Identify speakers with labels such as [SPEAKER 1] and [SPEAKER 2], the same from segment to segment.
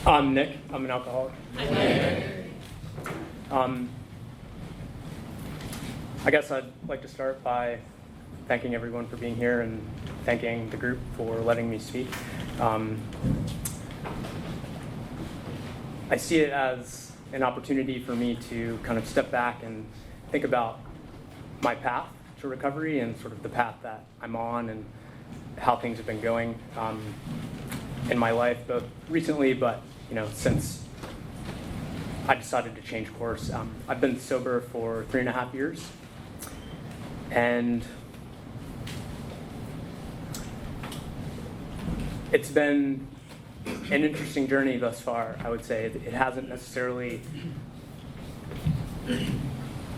[SPEAKER 1] I'm Nick. I'm an alcoholic. I guess I'd like to start by thanking everyone for being here and thanking the group for letting me speak. I see it as an opportunity for me to kind of step back and think about my path to recovery and sort of the path that I'm on and how things have been going in my life, both recently, but since I decided to change course. I've been sober for 3.5 years, and it's been an interesting journey thus far, I would say. It hasn't necessarily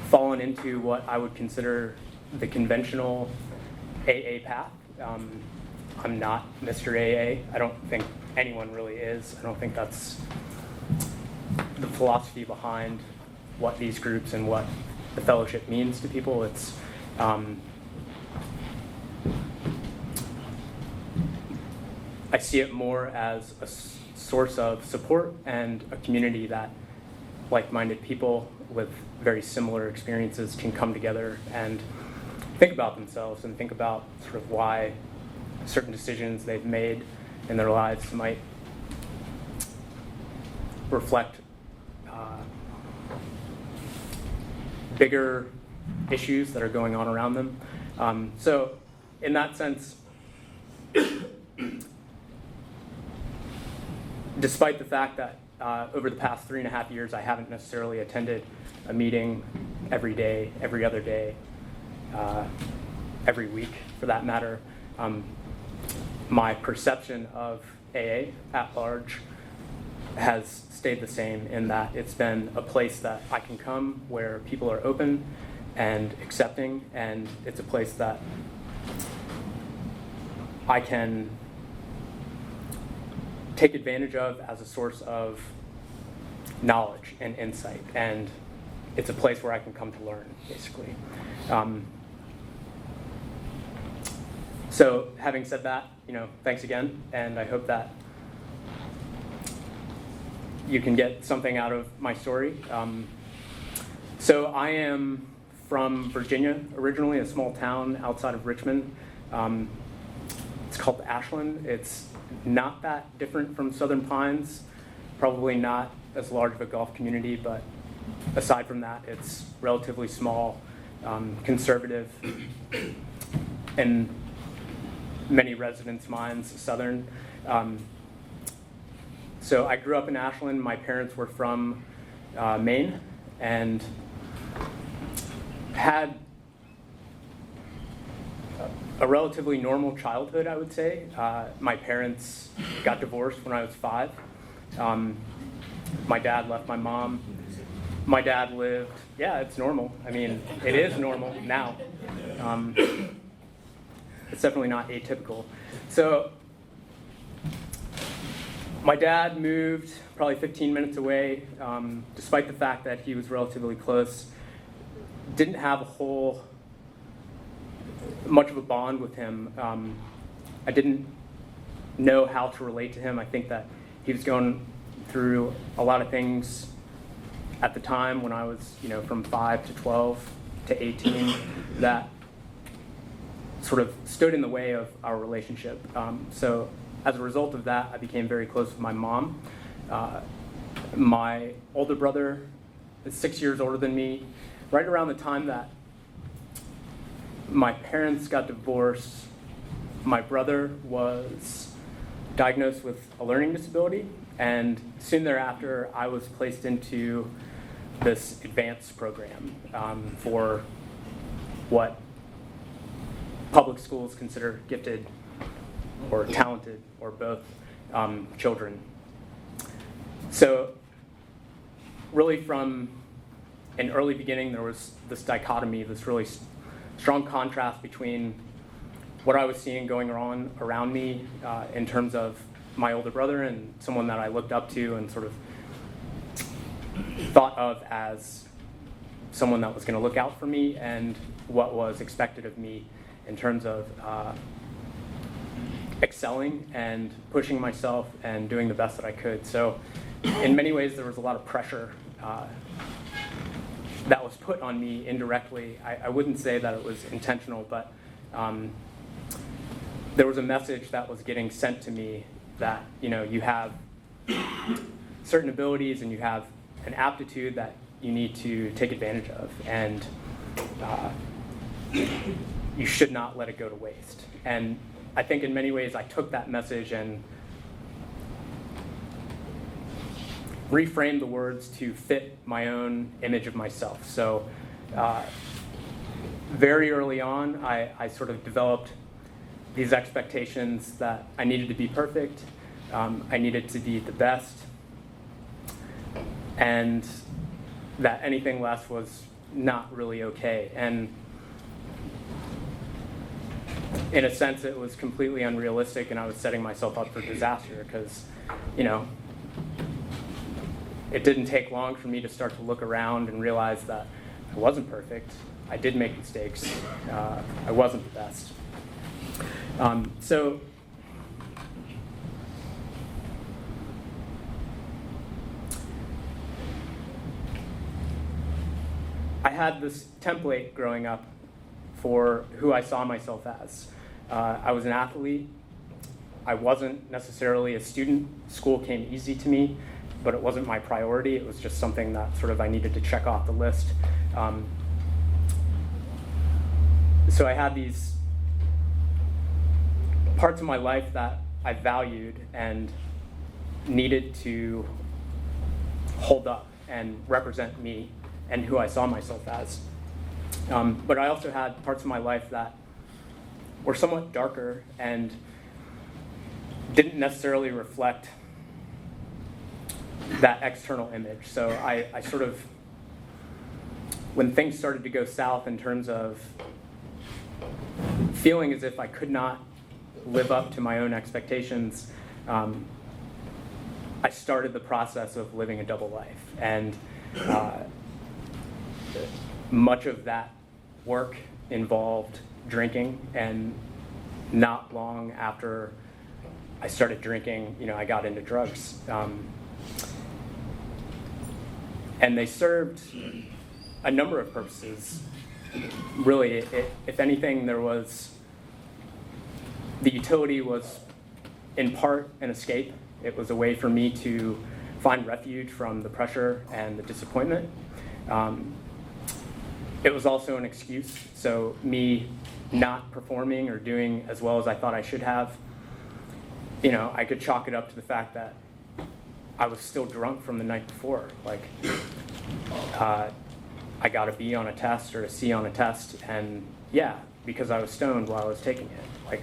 [SPEAKER 1] fallen into what I would consider the conventional AA path. I'm not Mr. AA. I don't think anyone really is. I don't think that's the philosophy behind what these groups and what the fellowship means to people. It's I see it more as a source of support and a community that like-minded people with very similar experiences can come together and think about themselves and think about sort of why certain decisions they've made in their lives might reflect bigger issues that are going on around them. So in that sense, despite the fact that over the past 3.5 years I haven't necessarily attended a meeting every day, every other day, every week for that matter, my perception of AA at large has stayed the same in that it's been a place that I can come where people are open and accepting, and it's a place that I can take advantage of as a source of knowledge and insight, and it's a place where I can come to learn, basically. So having said that, thanks again, and I hope that you can get something out of my story. So I am from Virginia originally, a small town outside of Richmond. It's called Ashland. It's not that different from Southern Pines, probably not as large of a golf community, but aside from that, it's relatively small, conservative, and many residents' minds, Southern. So I grew up in Ashland. My parents were from Maine and had a relatively normal childhood, I would say. My parents got divorced when I was 5. My dad left my mom. My dad lived, it's normal. I mean, it is normal now. It's definitely not atypical. So my dad moved probably 15 minutes away, despite the fact that he was relatively close. Didn't have much of a bond with him. I didn't know how to relate to him. I think that he was going through a lot of things at the time when I was, from 5 to 12 to 18, that sort of stood in the way of our relationship. So as a result of that, I became very close with my mom. My older brother is 6 years older than me. Right around the time that my parents got divorced, my brother was diagnosed with a learning disability, and soon thereafter, I was placed into this advanced program for what public schools consider gifted or talented or both children. So really from an early beginning, there was this dichotomy, this really strong contrast between what I was seeing going on around me in terms of my older brother and someone that I looked up to and sort of thought of as someone that was going to look out for me, and what was expected of me in terms of excelling and pushing myself and doing the best that I could. So in many ways, there was a lot of pressure that was put on me indirectly. I wouldn't say that it was intentional, but there was a message that was getting sent to me that, you have certain abilities and you have an aptitude that you need to take advantage of, and you should not let it go to waste. And I think in many ways I took that message and reframed the words to fit my own image of myself. So very early on, I sort of developed these expectations that I needed to be perfect, I needed to be the best, and that anything less was not really okay. And in a sense, it was completely unrealistic, and I was setting myself up for disaster because, it didn't take long for me to start to look around and realize that I wasn't perfect. I did make mistakes. I wasn't the best. So I had this template growing up for who I saw myself as. I was an athlete. I wasn't necessarily a student. School came easy to me, but it wasn't my priority. It was just something that sort of I needed to check off the list. So I had these parts of my life that I valued and needed to hold up and represent me and who I saw myself as. But I also had parts of my life that were somewhat darker and didn't necessarily reflect that external image. So I sort of, when things started to go south in terms of feeling as if I could not live up to my own expectations, I started the process of living a double life. And much of that work involved drinking, and not long after I started drinking, I got into drugs. And they served a number of purposes. Really, if anything, the utility was in part an escape. It was a way for me to find refuge from the pressure and the disappointment. It was also an excuse. So me not performing or doing as well as I thought I should have, I could chalk it up to the fact that I was still drunk from the night before. Like, I got a B on a test or a C on a test, and because I was stoned while I was taking it. Like,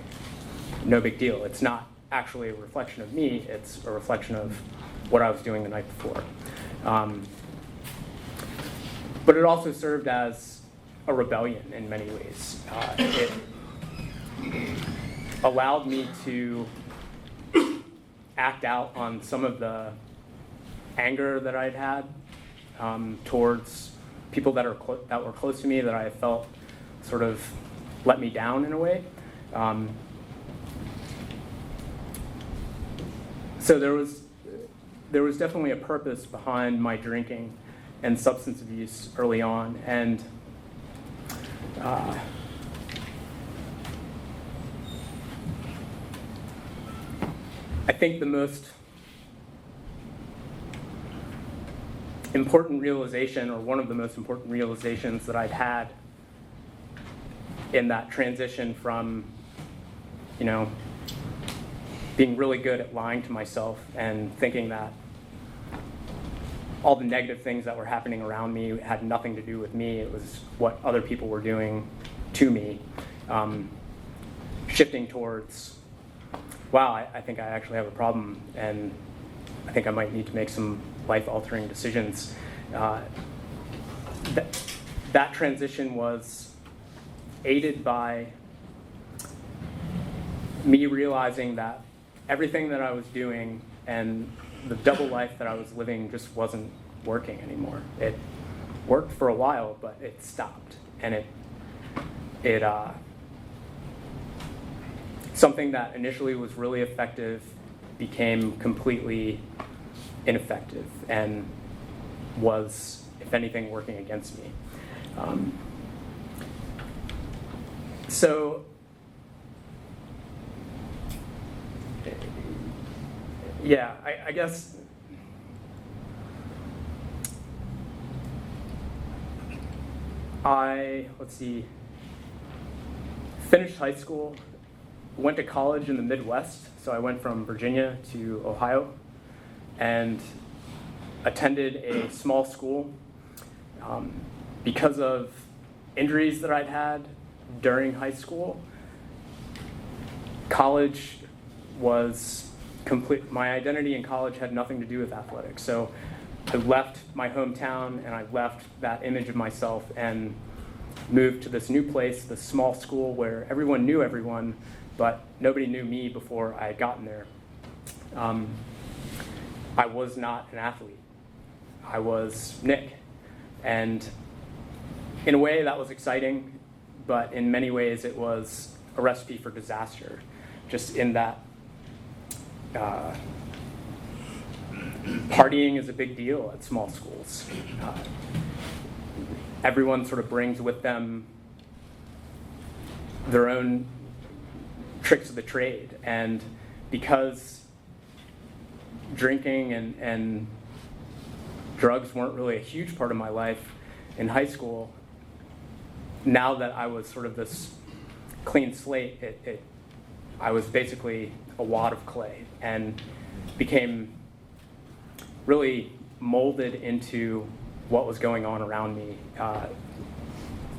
[SPEAKER 1] no big deal. It's not actually a reflection of me, it's a reflection of what I was doing the night before. But it also served as a rebellion in many ways. It allowed me to act out on some of the anger that I'd had towards people that were close to me, that I felt sort of let me down in a way. So there was definitely a purpose behind my drinking and substance abuse early on, and I think the most important realization, or one of the most important realizations that I'd had in that transition from, being really good at lying to myself and thinking that all the negative things that were happening around me had nothing to do with me. It was what other people were doing to me. Shifting towards, wow, I think I actually have a problem, and I think I might need to make some life-altering decisions. That transition was aided by me realizing that everything that I was doing and the double life that I was living just wasn't working anymore. It worked for a while, but it stopped, and it something that initially was really effective became completely ineffective and was, if anything, working against me. So yeah, I guess finished high school, went to college in the Midwest, so I went from Virginia to Ohio, and attended a small school. Because of injuries that I'd had during high school, college was complete. My identity in college had nothing to do with athletics. So I left my hometown and I left that image of myself and moved to this new place, this small school where everyone knew everyone, but nobody knew me before I had gotten there. I was not an athlete. I was Nick. And in a way that was exciting, but in many ways it was a recipe for disaster, just in that partying is a big deal at small schools. Everyone sort of brings with them their own tricks of the trade, and because drinking and drugs weren't really a huge part of my life in high school, now that I was sort of this clean slate, I was basically a wad of clay and became really molded into what was going on around me.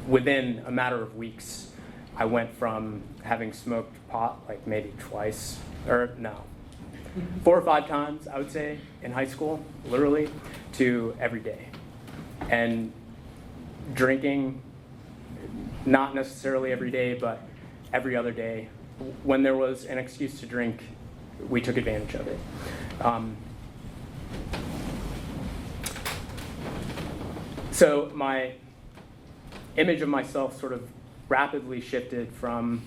[SPEAKER 1] Within a matter of weeks, I went from having smoked pot like maybe twice, or no, 4 or 5 times, I would say, in high school, literally, to every day. And drinking, not necessarily every day, but every other day. When there was an excuse to drink, we took advantage of it. So my image of myself sort of rapidly shifted from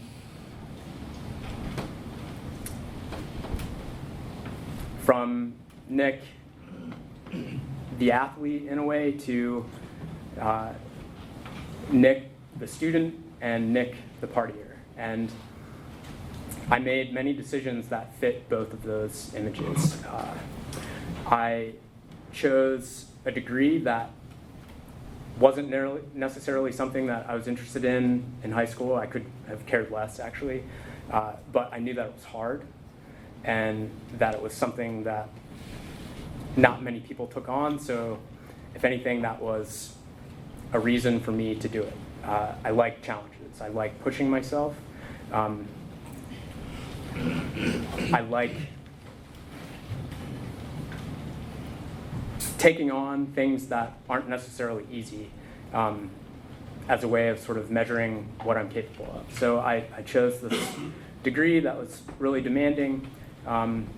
[SPEAKER 1] Nick, the athlete in a way, to Nick, the student, and Nick, the partier. And I made many decisions that fit both of those images. I chose a degree that wasn't necessarily something that I was interested in high school. I could have cared less, actually. But I knew that it was hard and that it was something that not many people took on. So if anything, that was a reason for me to do it. I like challenges. I like pushing myself. I like taking on things that aren't necessarily easy as a way of sort of measuring what I'm capable of. So I chose this degree that was really demanding, and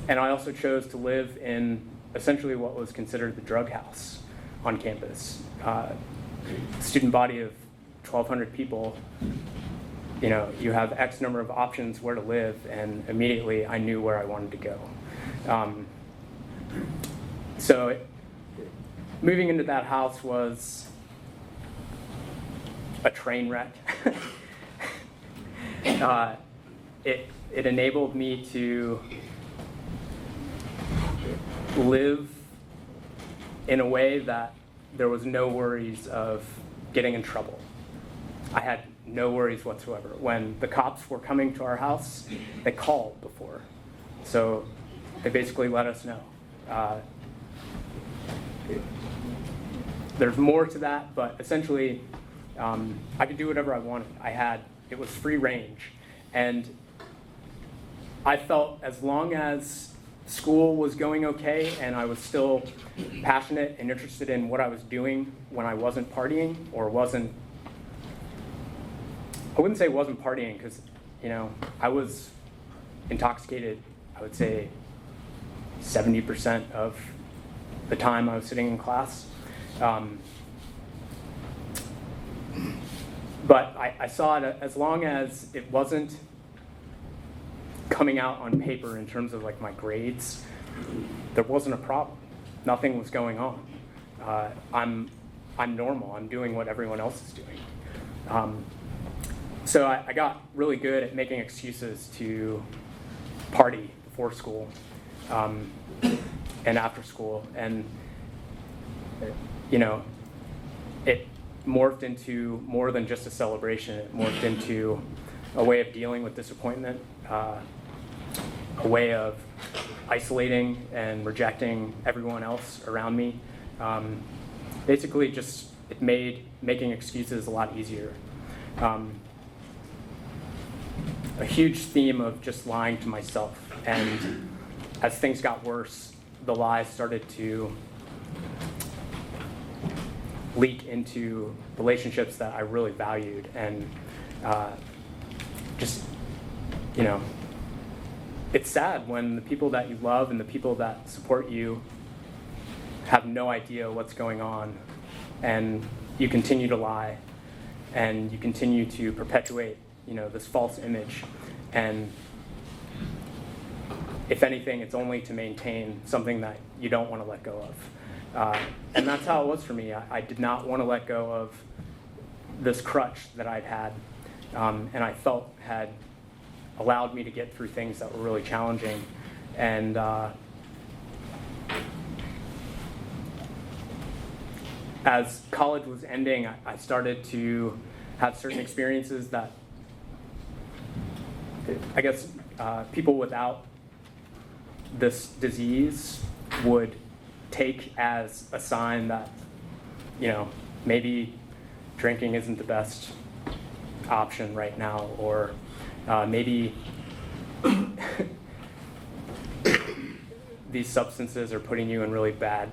[SPEAKER 1] I also chose to live in essentially what was considered the drug house on campus. Student body of 1,200 people, you have X number of options where to live, and immediately I knew where I wanted to go. So moving into that house was a train wreck. It enabled me to live in a way that there was no worries of getting in trouble. I had no worries whatsoever. When the cops were coming to our house, they called before. So they basically let us know. There's more to that, but essentially, I could do whatever I wanted. It was free range. And I felt as long as school was going okay and I was still passionate and interested in what I was doing when I wasn't partying, or I wouldn't say wasn't partying, because, I was intoxicated, I would say 70% of the time I was sitting in class. But I saw it as long as it wasn't coming out on paper in terms of like my grades, there wasn't a problem. Nothing was going on. I'm normal. I'm doing what everyone else is doing. So I got really good at making excuses to party before school and after school, and it morphed into more than just a celebration. It morphed into a way of dealing with disappointment, a way of isolating and rejecting everyone else around me. Basically, just it made making excuses a lot easier. A huge theme of just lying to myself, and as things got worse, the lies started to leak into relationships that I really valued, and it's sad when the people that you love and the people that support you have no idea what's going on, and you continue to lie, and you continue to perpetuate, this false image, and if anything, it's only to maintain something that you don't want to let go of. And that's how it was for me. I did not want to let go of this crutch that I'd had, and I felt had allowed me to get through things that were really challenging. And as college was ending, I started to have certain experiences that I guess people without this disease would take as a sign that, maybe drinking isn't the best option right now, or maybe these substances are putting you in really bad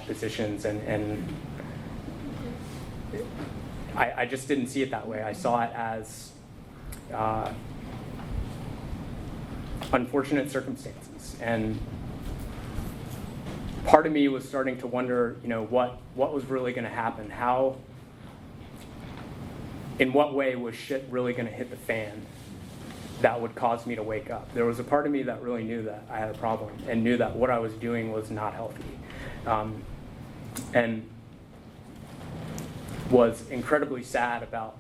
[SPEAKER 1] positions, and I just didn't see it that way. I saw it as unfortunate circumstances, and part of me was starting to wonder, what was really going to happen? In what way was shit really going to hit the fan that would cause me to wake up? There was a part of me that really knew that I had a problem and knew that what I was doing was not healthy, and was incredibly sad about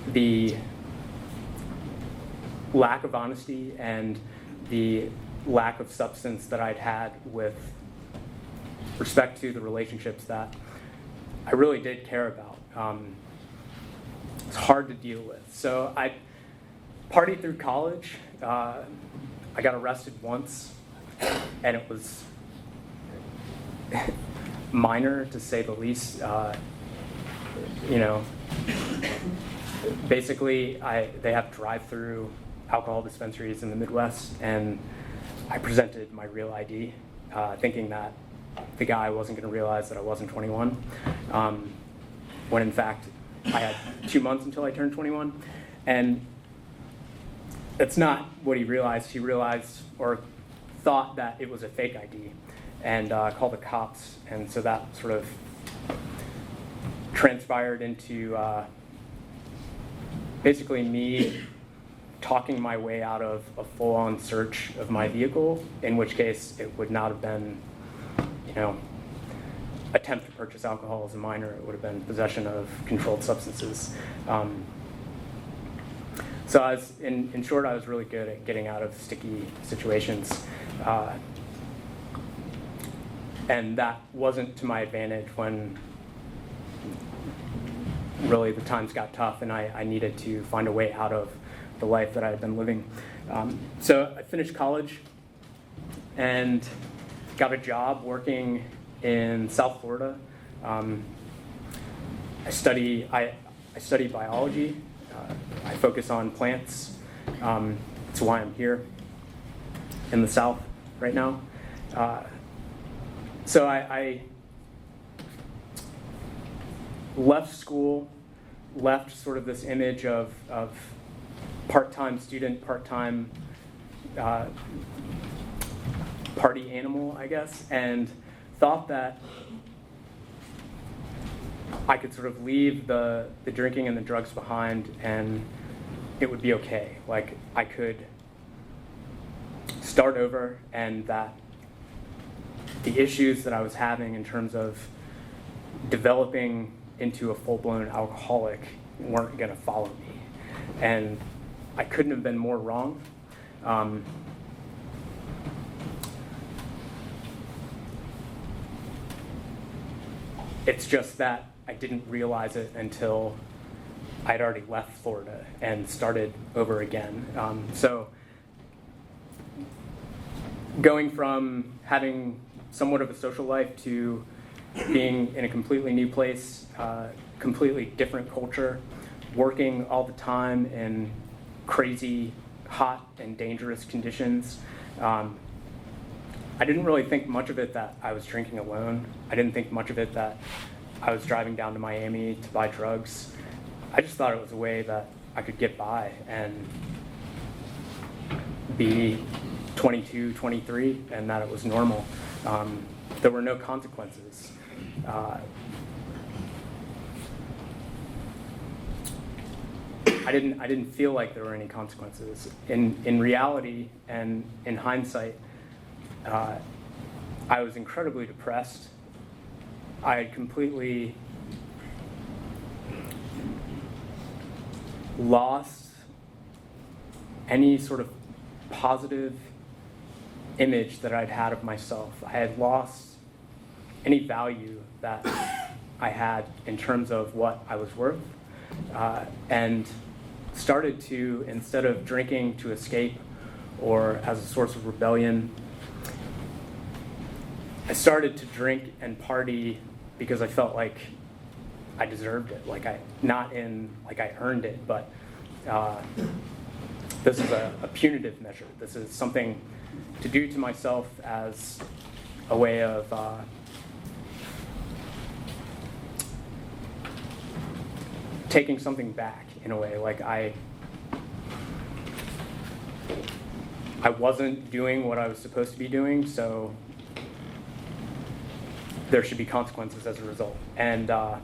[SPEAKER 1] the lack of honesty and the lack of substance that I'd had with respect to the relationships that I really did care about. It's hard to deal with. So I partied through college. I got arrested once, and it was minor, to say the least. Basically, they have drive-through alcohol dispensaries in the Midwest, and I presented my real ID, thinking that the guy wasn't going to realize that I wasn't 21, when in fact I had 2 months until I turned 21. And that's not what he realized. He realized or thought that it was a fake ID, and called the cops. And so that sort of transpired into basically me talking my way out of a full-on search of my vehicle, in which case it would not have been, attempt to purchase alcohol as a minor. It would have been possession of controlled substances. So in short, I was really good at getting out of sticky situations. And that wasn't to my advantage when really the times got tough and I needed to find a way out of the life that I had been living. So I finished college and got a job working in South Florida. I study biology. I focus on plants. That's why I'm here in the South right now. So I left school, left sort of this image of part-time student, part-time party animal, I guess, and thought that I could sort of leave the drinking and the drugs behind and it would be okay. Like, I could start over, and that the issues that I was having in terms of developing into a full-blown alcoholic weren't going to follow me. And I couldn't have been more wrong. It's just that I didn't realize it until I'd already left Florida and started over again. So going from having somewhat of a social life to being in a completely new place, completely different culture, working all the time in crazy, hot, and dangerous conditions. I didn't really think much of it that I was drinking alone. I didn't think much of it that I was driving down to Miami to buy drugs. I just thought it was a way that I could get by and be 22, 23, and that it was normal. There were no consequences. I didn't feel like there were any consequences. In reality and in hindsight, I was incredibly depressed. I had completely lost any sort of positive image that I'd had of myself. I had lost any value that I had in terms of what I was worth, and started to, instead of drinking to escape or as a source of rebellion, I started to drink and party because I felt like I deserved it. Not in like I earned it, but this is a punitive measure. This is something to do to myself as a way of taking something back in a way. Like I wasn't doing what I was supposed to be doing, so there should be consequences as a result. And I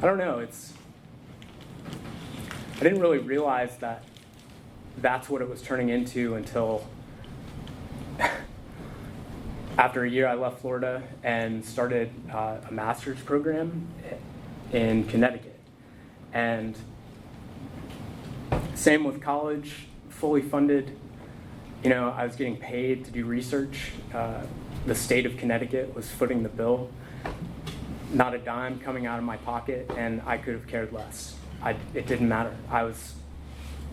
[SPEAKER 1] don't know, I didn't really realize that that's what it was turning into until after a year I left Florida and started a master's program in Connecticut. And same with college, fully funded. I was getting paid to do research. The state of Connecticut was footing the bill. Not a dime coming out of my pocket, and I could have cared less. It didn't matter. I was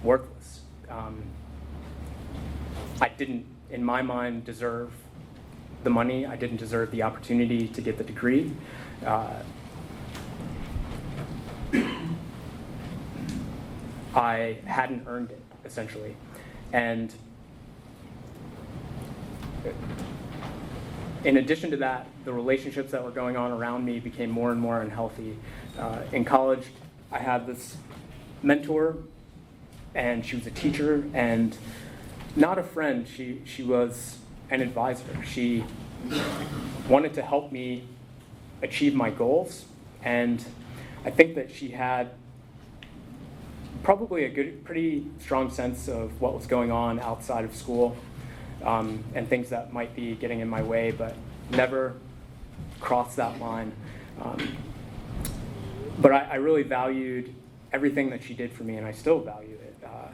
[SPEAKER 1] worthless. I didn't, in my mind, deserve the money. I didn't deserve the opportunity to get the degree. I hadn't earned it, essentially. And in addition to that, the relationships that were going on around me became more and more unhealthy. In college, I had this mentor, and she was a teacher, and not a friend. She was an advisor. She wanted to help me achieve my goals, and I think that she had probably a pretty strong sense of what was going on outside of school, and things that might be getting in my way, but never crossed that line. But I really valued everything that she did for me, and I still value it. I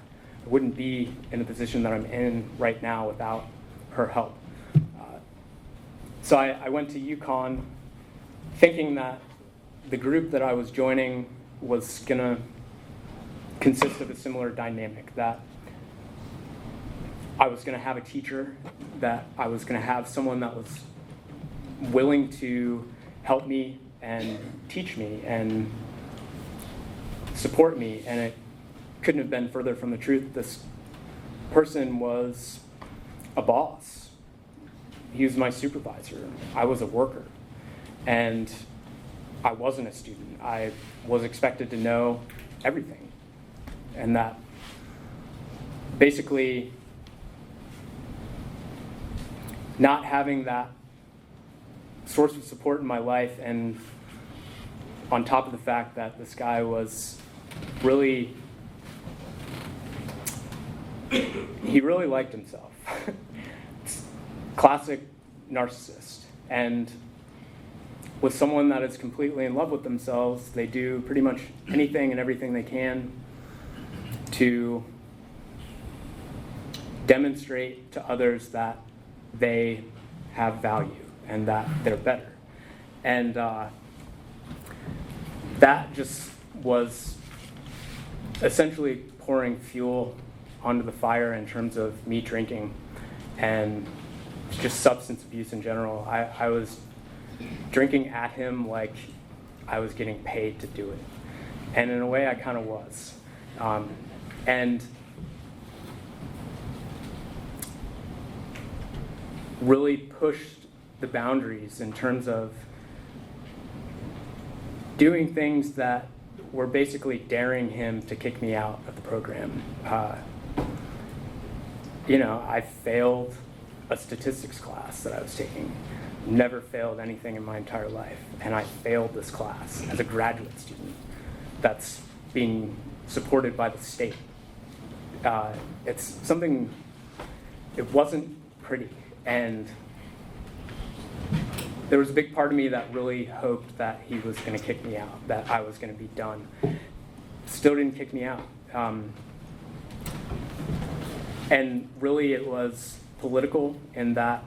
[SPEAKER 1] wouldn't be in the position that I'm in right now without her help. So I went to UConn thinking that the group that I was joining was going to consist of a similar dynamic, that I was going to have a teacher, that I was going to have someone that was willing to help me and teach me and support me, and it couldn't have been further from the truth. This person was a boss. He was my supervisor. I was a worker, and I wasn't a student. I was expected to know everything, and that basically not having that source of support in my life, and on top of the fact that this guy was really he really liked himself. Classic narcissist. And with someone that is completely in love with themselves, they do pretty much anything and everything they can to demonstrate to others that they have value and that they're better. And that just was essentially pouring fuel onto the fire in terms of me drinking and just substance abuse in general. I was drinking at him like I was getting paid to do it. And in a way, I kind of was. And really pushed the boundaries in terms of doing things that were basically daring him to kick me out of the program. I failed a statistics class that I was taking. Never failed anything in my entire life. And I failed this class as a graduate student that's being supported by the state. It's something, it wasn't pretty. And there was a big part of me that really hoped that he was going to kick me out, that I was going to be done. Still didn't kick me out. And really it was political in that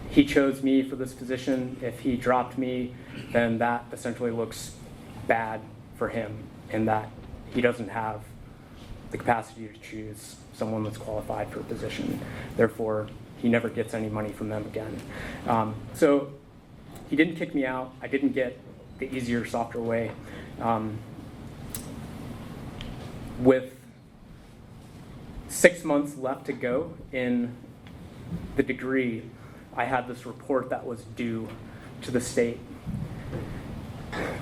[SPEAKER 1] he chose me for this position. If he dropped me, then that essentially looks bad for him in that he doesn't have the capacity to choose someone that's qualified for a position. Therefore, he never gets any money from them again. So he didn't kick me out. I didn't get the easier, softer way. With 6 months left to go in the degree, I had this report that was due to the state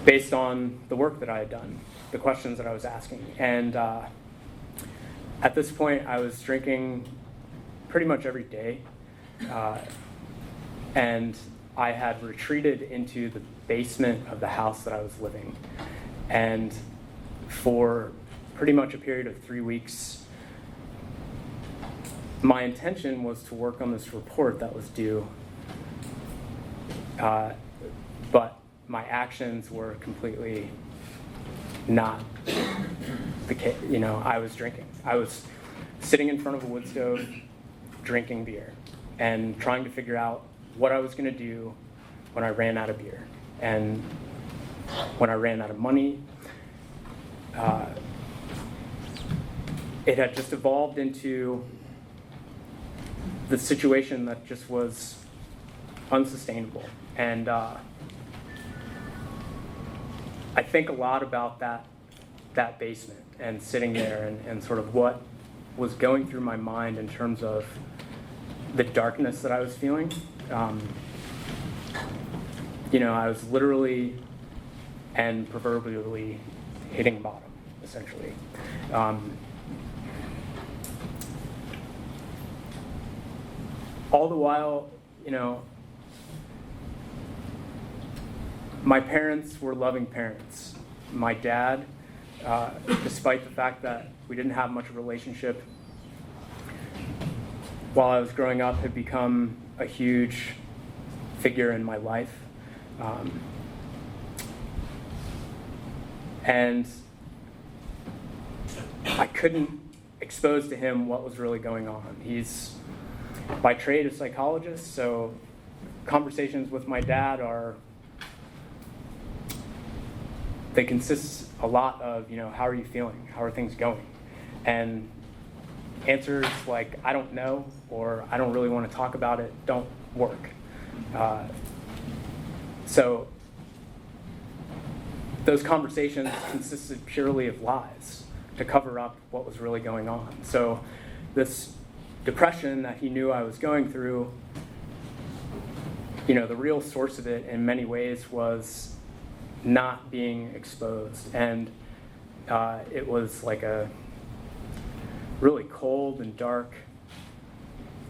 [SPEAKER 1] based on the work that I had done, the questions that I was asking. And at this point, I was drinking pretty much every day. And I had retreated into the basement of the house that I was living. And for pretty much a period of 3 weeks, my intention was to work on this report that was due. But my actions were completely not the case. I was drinking. I was sitting in front of a wood stove, drinking beer, and trying to figure out what I was going to do when I ran out of beer. And when I ran out of money, it had just evolved into the situation that just was unsustainable. And I think a lot about that basement and sitting there and sort of what was going through my mind in terms of the darkness that I was feeling. I was literally and proverbially hitting bottom, essentially. All the while, my parents were loving parents. My dad, despite the fact that we didn't have much of a relationship, while I was growing up, had become a huge figure in my life. And I couldn't expose to him what was really going on. He's by trade a psychologist, so conversations with my dad they consist a lot of, how are you feeling? How are things going? And answers like, I don't know, or I don't really want to talk about it, don't work. So those conversations consisted purely of lies to cover up what was really going on. So this depression that he knew I was going through, the real source of it in many ways was not being exposed. And it was like a really cold and dark,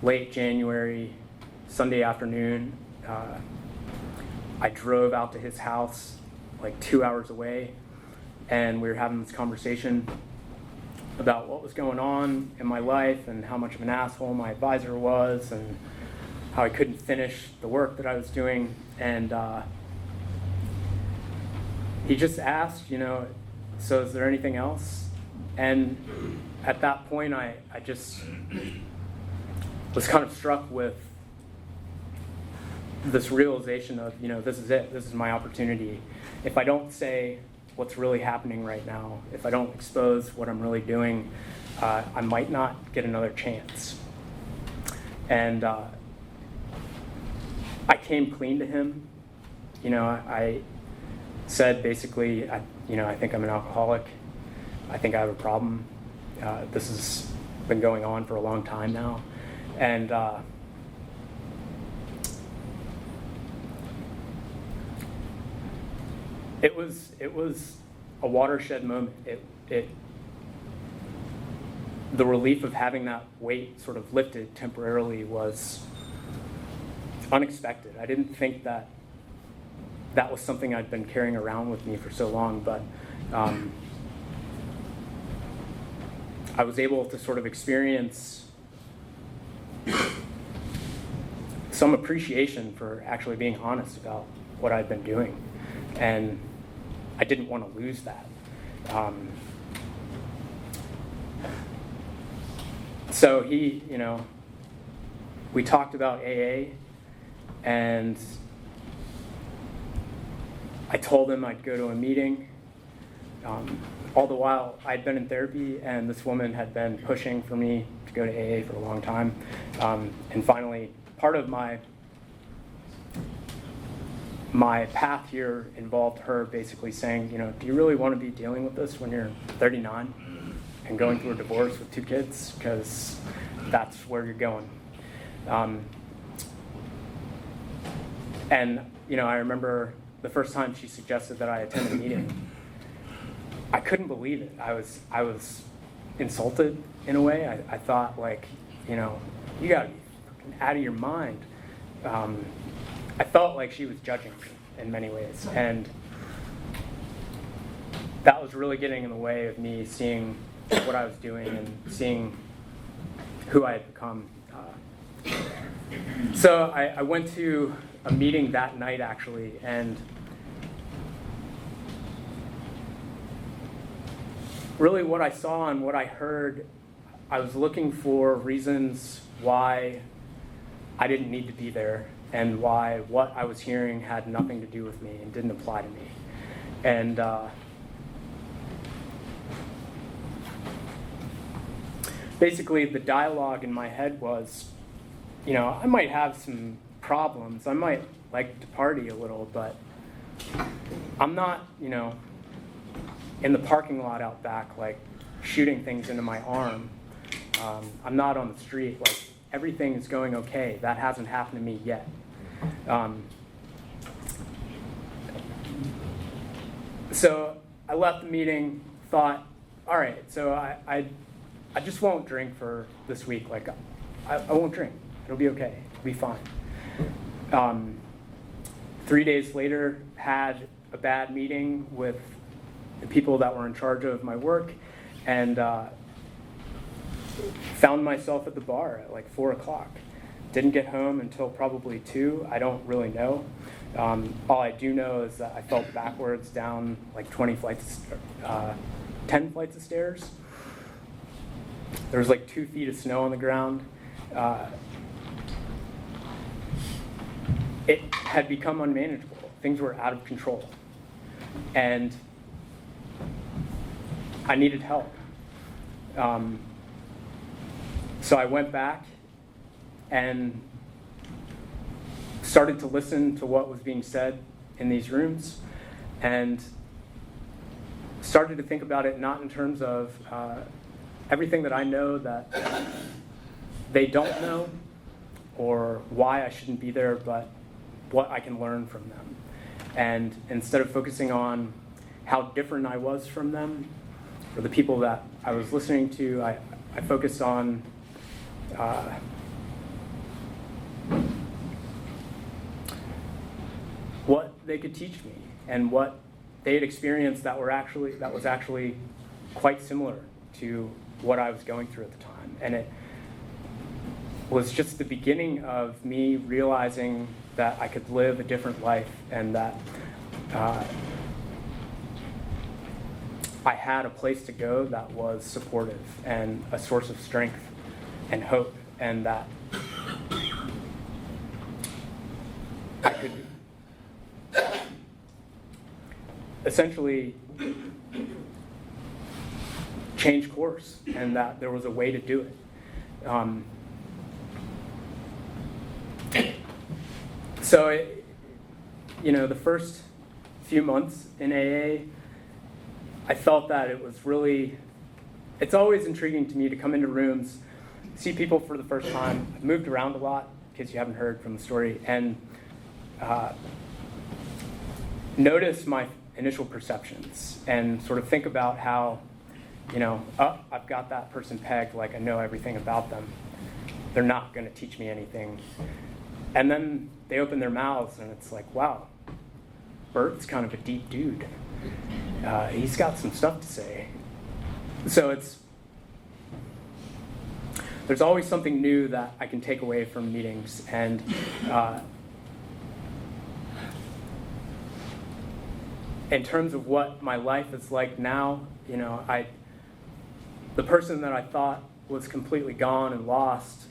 [SPEAKER 1] late January, Sunday afternoon. I drove out to his house like 2 hours away, and we were having this conversation. about what was going on in my life and how much of an asshole my advisor was and how I couldn't finish the work that I was doing. And he just asked, so is there anything else? And at that point, I just was kind of struck with this realization of, this is it. This is my opportunity. If I don't say what's really happening right now, if I don't expose what I'm really doing, I might not get another chance. And I came clean to him. I said basically, I think I'm an alcoholic. I think I have a problem. This has been going on for a long time now. And it was a watershed moment. The relief of having that weight sort of lifted temporarily was unexpected. I didn't think that was something I'd been carrying around with me for so long, but I was able to sort of experience some appreciation for actually being honest about what I'd been doing. And I didn't want to lose that. So we talked about AA, and I told him I'd go to a meeting. All the while, I'd been in therapy, and this woman had been pushing for me to go to AA for a long time. And finally, part of my path here involved her basically saying, do you really want to be dealing with this when you're 39 and going through a divorce with 2 kids? Because that's where you're going. And I remember the first time she suggested that I attend a meeting, I couldn't believe it. I was insulted in a way. I thought, you got to be out of your mind. I felt like she was judging me in many ways, and that was really getting in the way of me seeing what I was doing and seeing who I had become. So I went to a meeting that night, actually, and really what I saw and what I heard, I was looking for reasons why I didn't need to be there, and why what I was hearing had nothing to do with me and didn't apply to me. And basically the dialogue in my head was, I might have some problems. I might like to party a little, but I'm not, in the parking lot out back, shooting things into my arm. I'm not on the street. Everything is going okay. That hasn't happened to me yet. So I left the meeting, thought, all right, so I just won't drink for this week. I won't drink. It'll be okay. It'll be fine. 3 days later, had a bad meeting with the people that were in charge of my work, and found myself at the bar at 4 o'clock. Didn't get home until probably 2. I don't really know. All I do know is that I fell backwards down 10 flights of stairs. There was 2 feet of snow on the ground. It had become unmanageable. Things were out of control. And I needed help. So I went back and started to listen to what was being said in these rooms, and started to think about it not in terms of everything that I know that they don't know, or why I shouldn't be there, but what I can learn from them. And instead of focusing on how different I was from them, or the people that I was listening to, I focused on what they could teach me and what they had experienced that was actually quite similar to what I was going through at the time. And it was just the beginning of me realizing that I could live a different life, and that I had a place to go that was supportive and a source of strength and hope, and that I could essentially change course, and that there was a way to do it. The first few months in AA, I felt that it was really, it's always intriguing to me to come into rooms, see people for the first time. I've moved around a lot, in case you haven't heard from the story, and notice my initial perceptions and sort of think about how, I've got that person pegged, like I know everything about them. They're not going to teach me anything. And then they open their mouths and it's like, wow, Bert's kind of a deep dude. He's got some stuff to say. So there's always something new that I can take away from meetings. And in terms of what my life is like now, the person that I thought was completely gone and lost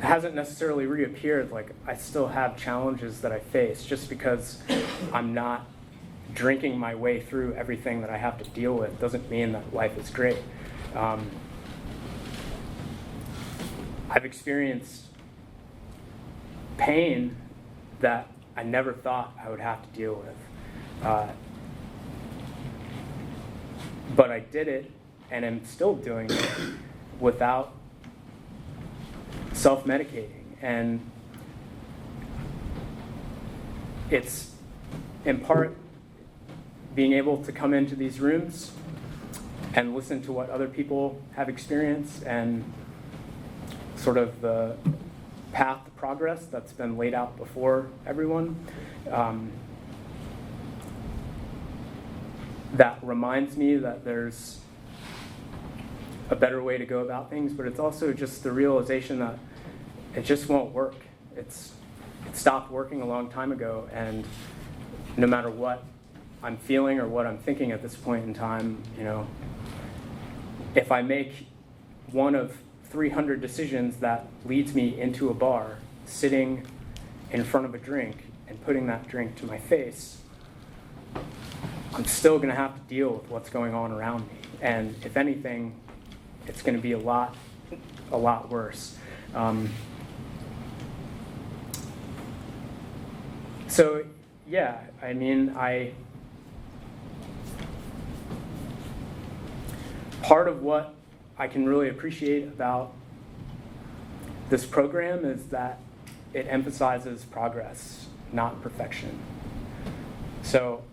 [SPEAKER 1] hasn't necessarily reappeared. Like, I still have challenges that I face. Just because I'm not drinking my way through everything that I have to deal with doesn't mean that life is great. I've experienced pain that I never thought I would have to deal with. But I did it, and I'm still doing it without self-medicating. And it's, in part, being able to come into these rooms and listen to what other people have experienced, and sort of the path to progress that's been laid out before everyone. That reminds me that there's a better way to go about things, but it's also just the realization that it just won't work. It stopped working a long time ago, and no matter what I'm feeling or what I'm thinking at this point in time, if I make one of 300 decisions that leads me into a bar, sitting in front of a drink and putting that drink to my face, I'm still going to have to deal with what's going on around me. And if anything, it's going to be a lot worse. Part of what I can really appreciate about this program is that it emphasizes progress, not perfection. So,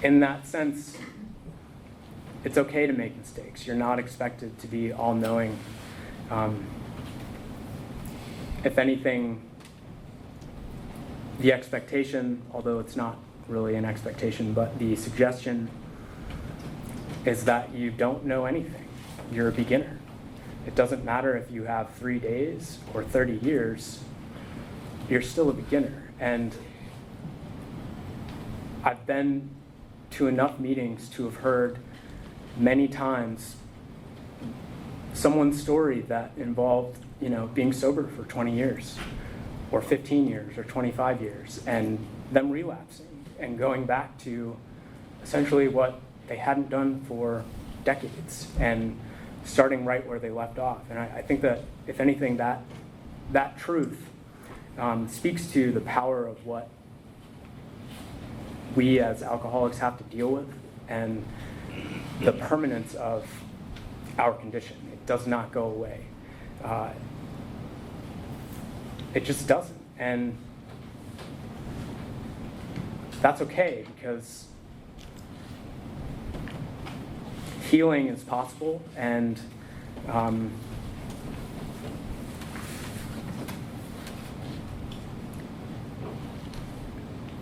[SPEAKER 1] in that sense, it's okay to make mistakes. You're not expected to be all-knowing. If anything, the expectation, although it's not really an expectation, but the suggestion is that you don't know anything. You're a beginner. It doesn't matter if you have 3 days or 30 years, you're still a beginner. And I've been to enough meetings to have heard many times someone's story that involved, being sober for 20 years or 15 years or 25 years, and them relapsing and going back to essentially what they hadn't done for decades and starting right where they left off. And I think that, if anything, that truth speaks to the power of what we as alcoholics have to deal with, and the permanence of our condition. It does not go away. It just doesn't. And that's okay, because healing is possible, and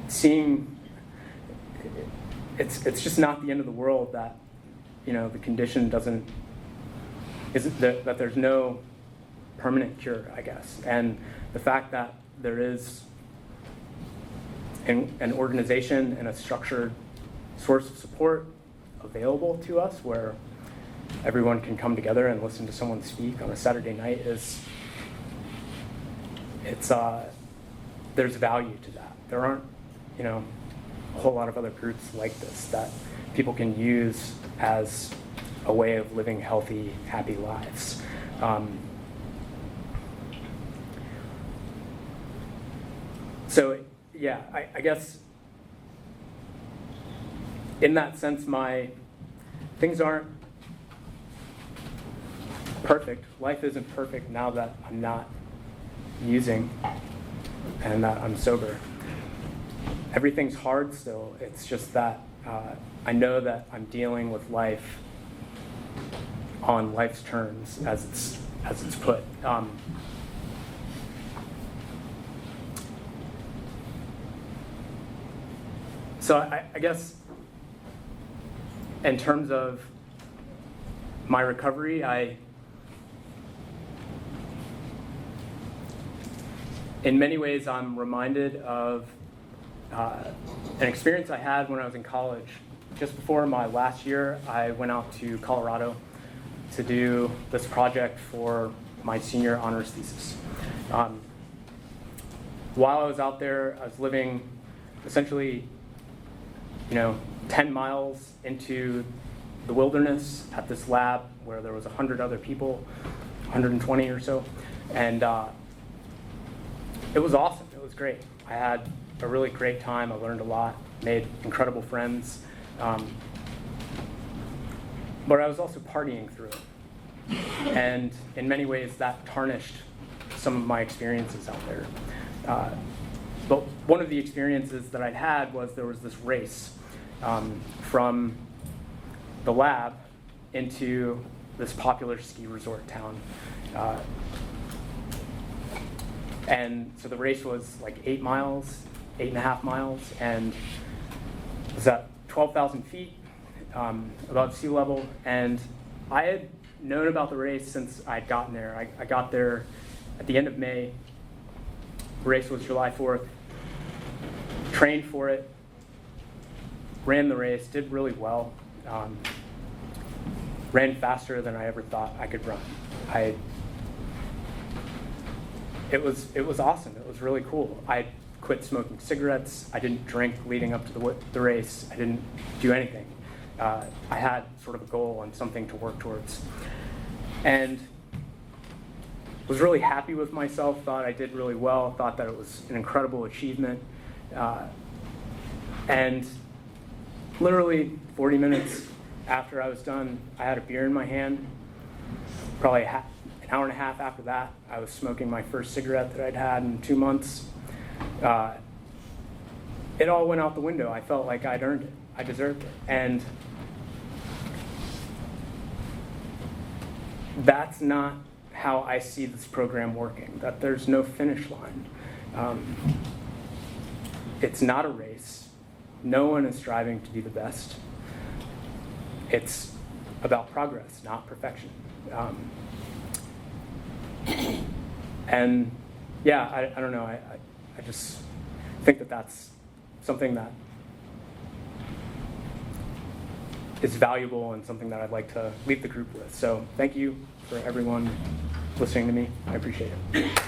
[SPEAKER 1] seeing it's just not the end of the world that, the condition that there's no permanent cure, I guess. And the fact that there is an organization and a structured source of support available to us where everyone can come together and listen to someone speak on a Saturday night there's value to that. There aren't, a whole lot of other groups like this that people can use as a way of living healthy, happy lives. So, yeah, I guess in that sense, things aren't perfect. Life isn't perfect now that I'm not using and that I'm sober. Everything's hard still. It's just that I know that I'm dealing with life on life's terms, as it's put. So I guess in terms of my recovery, in many ways, I'm reminded of an experience I had when I was in college. Just before my last year, I went out to Colorado to do this project for my senior honors thesis. While I was out there, I was living essentially, 10 miles into the wilderness at this lab where there was 100 other people, 120 or so, and it was awesome. It was great. I had a really great time. I learned a lot, made incredible friends, but I was also partying through it. And in many ways, that tarnished some of my experiences out there. But one of the experiences that I'd had was there was this race from the lab into this popular ski resort town. And so the race was like 8.5 miles, and it was at 12,000 feet above sea level. And I had known about the race since I'd gotten there. I got there at the end of May. The race was July 4th. Trained for it, ran the race, did really well. Ran faster than I ever thought I could run. It was awesome. It was really cool. I quit smoking cigarettes. I didn't drink leading up to the race. I didn't do anything. I had sort of a goal and something to work towards. And was really happy with myself, thought I did really well, thought that it was an incredible achievement. And literally 40 minutes after I was done, I had a beer in my hand. Probably an hour and a half after that, I was smoking my first cigarette that I'd had in 2 months. It all went out the window. I felt like I'd earned it. I deserved it. And that's not how I see this program working, that there's no finish line. It's not a race. No one is striving to be the best. It's about progress, not perfection. And yeah, I don't know. I just think that that's something that is valuable and something that I'd like to leave the group with. So thank you for everyone listening to me. I appreciate it.